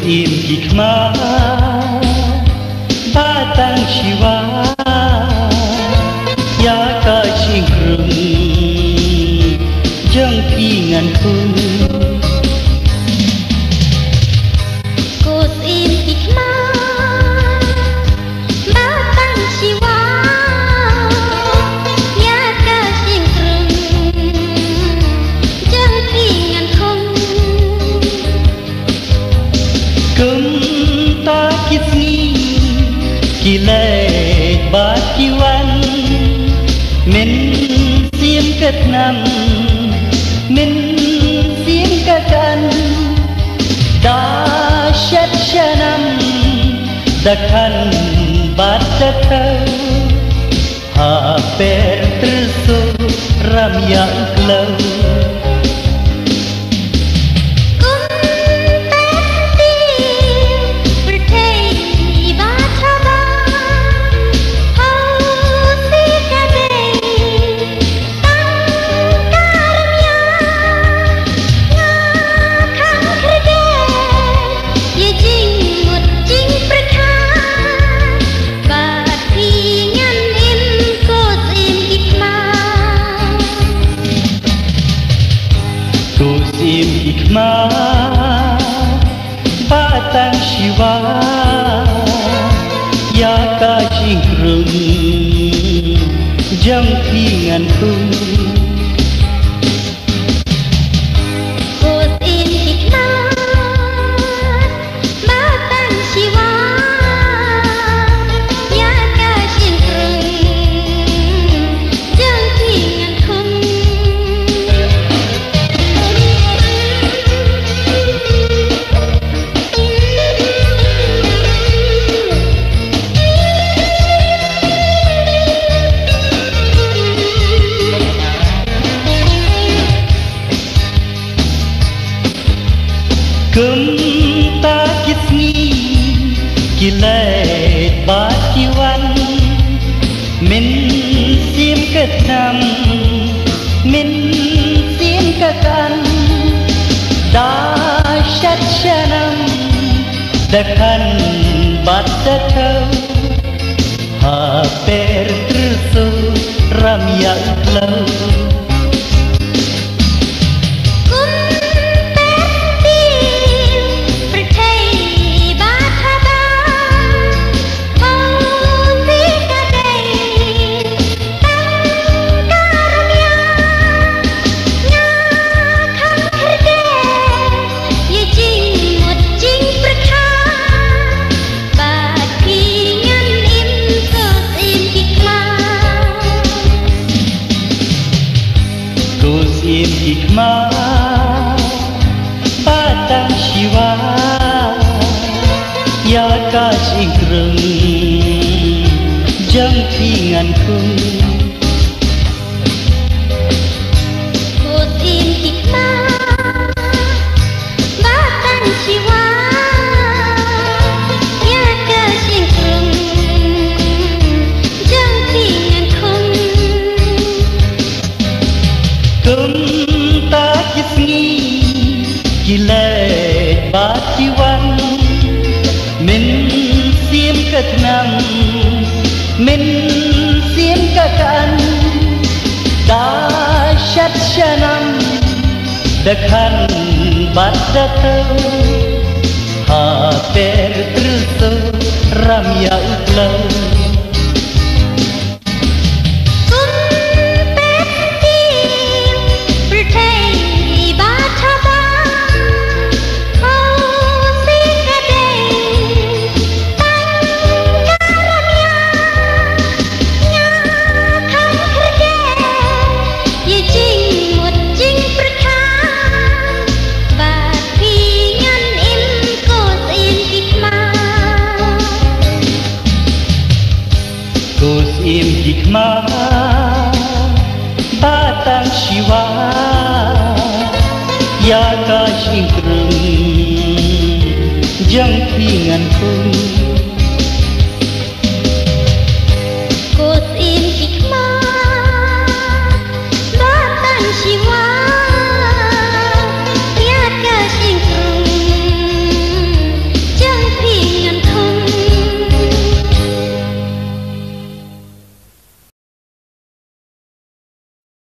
im hikmah batang jiwa ya kacing rung jengkingan pun kus im hikmah batang jiwa ya kacing rung jengkingan pun ta kit nghi kỳ lệ bát kiwan min sim kết nam min sim kết an da shat shanam dakhan bát thơ ha per tersu ram yang klau im hikmah batang jiwa ya kacing rung jengkingan pun kus im hikmah batang jiwa ya kacing rung jengkingan pun ta kit nghi kỳ lệ bát kiwan min sim kết nam min sim kết an da shat shanam dakhan bát thơ ha per tersu ram yang klau im hikmah batang jiwa ya kacing rung jengkingan pun kus im hikmah batang jiwa ya kacing rung jengkingan pun ta kit nghi kỳ lệ bát kiwan min sim kết nam min sim kết an da shat shanam dakhan bát thơ ha per tersu ram yang klau